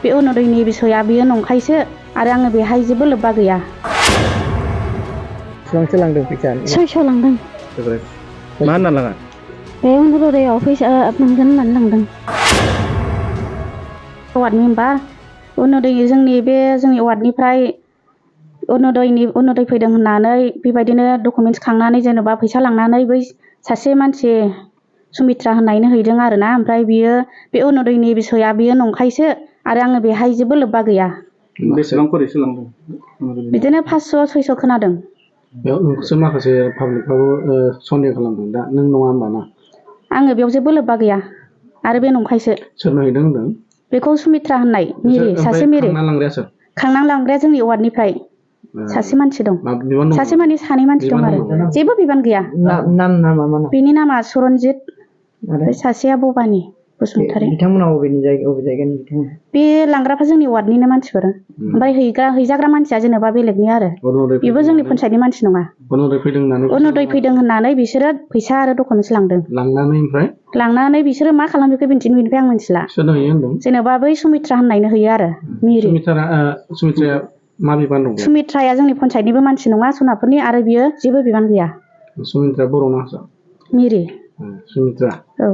बे अरुण'दयनि बिसया बियो नंखायसो आरो आङो बेहाय जेबो लोब्बा गैया। बेसेबांसो लांदों फैसा? 600 लांदों। मा होनना लाङा? बे अरुण'दयाव फैसा मोनगोन होननानै लांदों। वार्डनि होनबा जोंनि वार्डनिफ्राय अरुण'दय फैदों होननानै बेबायदिनो डकुमेन्टस खांनानै जेनेबा फैसा लांनानै बै सासे मानसि सुमित्रा होननायनो हैदों आरोना। ओमफ्राय बियो बे अरुण'दयनि बिसया बियो नंखायसो आरो आङो बेहाय जेबो लोब्बा गैया। बेसेबां खरिसो लांदों? बिदिनो 500-600 खोनादों। बेयाव नोंखौसो माखासे पाब्लिकफ्राबो सन्देह खालामदों। दा नों नङा होमबा ना? आङो बेयाव जेबो लोब्बा गैया आरो बे नंखायसो। सोरनो हैदों होनदों? बेखौ सुमित्रा होननाय मिरि, सासे मिरि। खांना लांग्राया सोर? खांना लांग्राया जोंनि वार्डनिफ्राय सासे मानसि दं। सासे माने सानै मानसि दं आरो जेबो बिबान गैया। नामा मा? बेनि नामा सरनजित, सासेया भबानि बसुमतारी। बिथांमोना अबे जायगानि बिथांमोन? बे लांग्राफ्रा जोंनि वार्डनिनो मानसिफोर। ओमफ्राय हैजाग्रा मानसिया जेनेबा बेलेगनि आरो बेबो जोंनि पन्सायतनि मानसि नङा। अरुण'दय फैदों होननानै बिसोरो फैसा आरो डकुमेन्टस लांदों। लांनानै बिसोरो मा खालामखो बेनिफ्राय आं मिथिला। जेनेबा बै सुमित्रा होननायनो हैयो आरो मिरि। सुमित्राया मा बिबान दं? सुमित्राया जोंनि पन्सायतनिबो मानसि नङा सनापुरनि आरो बियो जेबो बिबान गैया। सुमित्रा बर' ना हारसा? मिरि। सुमित्रा। औ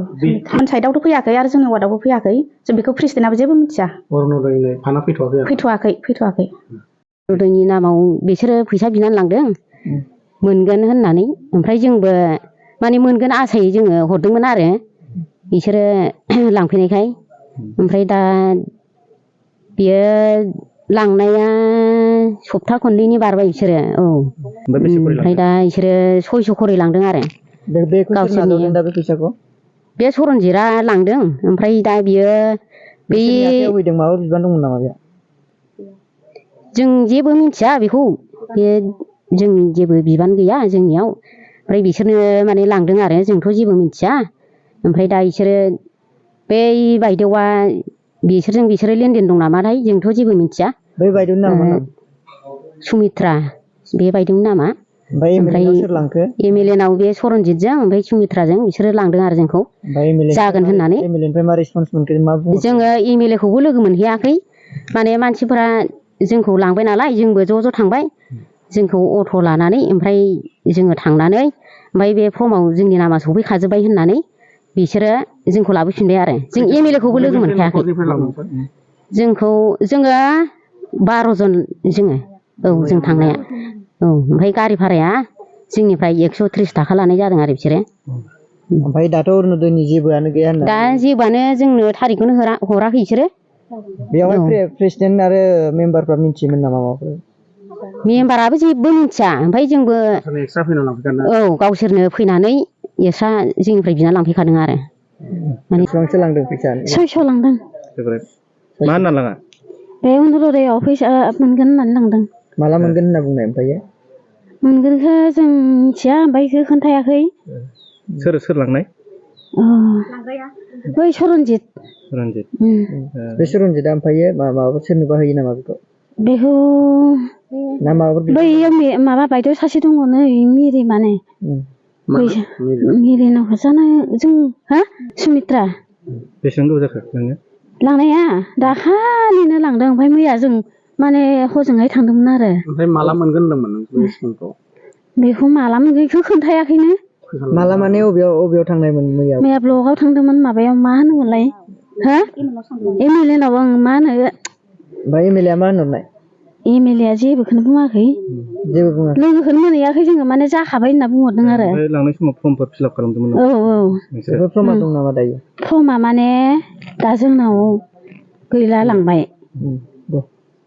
पन्सायतआवथ' फैयाखै आरो जोंनि वार्डआवबो फैयाखै। जों बेखौ प्रेसिडेन्टआबो जेबो मिथिया। अरुण'दयनो फाना फैथ'वाखै? फैथ'वाखै। अरुण'दयनि नामाव बिसोरो फैसा बिनानै लांदों मोनगोन होननानै। ओमफ्राय जोंबो माने मोनगोन आसायै जोङो हरदोंमोन आरो बिसोरो लांफैनायखाय। ओमफ्राय दा बियो लांनाया सप्ता खननैनि बारबाय बिसोरो। औ ओमफ्राय दा बिसोरो 600 खरि लांदों आरो गावसोरनि। बे सरनजितआ लांदों। ओमफ्राय दा बियो बे माबा बिबान दंमोन नामा बेहा? जों जेबो मिथिया बेखौ। बे जों जेबो बिबान गैया जोंनियाव। ओमफ्राय बिसोरनो माने लांदों आरो जोंथ' जेबो मिथिया। ओमफ्राय दा बिसोरो बै बायदेवआ बिसोरो लेनदेन दं नामाथाय जोंथ' जेबो मिथिया। बै बायदेवनि नामा? सुमित्रा बे बायदेवनि नामा। ओमफ्राय सोर लांखो? MLA नाव बे सरनजितजों ओमफ्राय सुमित्राजों बिसोरो लांदों आरो जोंखौ जागोन होननानै। जोङो MLA खौबो लोगो मोनहैयाखै। माने मानसिफोरा जोंखौ लांबाय नालाय जोंबो ज' थांबाय। जोंखौ अट' लानानै ओमफ्राय जोङो थांनानै ओमफ्राय बे फर्माव जोंनि नामा सफैखाजोब्बाय होननानै बिसोरो जोंखौ लाबोफिनबाय आरो जों MLA खौबो लोगो मोनखायाखै। जोङो 12 जन जोङो। औ जों थांनाया। औ ओमफ्राय गारि भाराया जोंनिफ्राय 130 थाखा लानाय जादों आरो बिसोरो। ओमफ्राय दाथ' अरुण'दयनि जेबोआनो गैया होनना? दा जेबोआनो जोंनो थारिखखौनो हराखै बिसोरो। बेवहाय प्रेसिडेन्ट आरो मेम्बारफ्रा मिथियोमोन नामा माबाफोर? मेम्बाराबो जेबो मिथिया। ओमफ्राय जोंबो औ गावसोरनो फैनानै एक्सट्रा जोंनिफ्राय बिना लांफैखादों आरो। बेसेबांसो लांदों फैसा? 600 लांदों। मा होनना लाङा? बे अरुण'दयाव फैसा मोनगोन होननानै लांदों। माला मोनगोन होनना बुंनाय ओमफ्राय? मोनगोनखौ जों मिथिया। ओमफ्राय बेखौ खोन्थायाखै। सोर लांनाय? बै सरनजित। बे सरनजितआ ओमफ्राय माबाफोर सोरनोबा होयो नामा बेखौ? बै माबा बायदेव सासे दङ नै मिरि माने। मिरि नामखौ जानो जों सुमित्रा। बेसेबां गोबाव जाखो नोङो? लांनाया दाखालिनो लांदों। ओमफ्राय मैया जों माने हजोंहाय थांदोंमोन आरो। ओमफ्राय माला मोनगोन होनदोंमोन नों? बेखौ माला मोनगोन बेखौ खोन्थायाखैनो। माला माने अबेयाव थांनायमोन मैया? मैया ब्लकआव थांदोंमोन। माबायाव मा होनोमोनलाय MLA नाव आं मा होनो। ओमफ्राय MLA आ मा होनहरनाय? MLA आ जेबोखौनो बुङाखै। लोगोखौनो मोनहैयाखै जोङो माने जाखाबाय होनना बुंहरदों आरो। लांनाय समाव फर्मफोर फिलआप खालामदोंमोन नामा? औ। बेफोर फर्मा दं नामा दायो? फर्मा माने दा जोंनाव गैला लांबाय।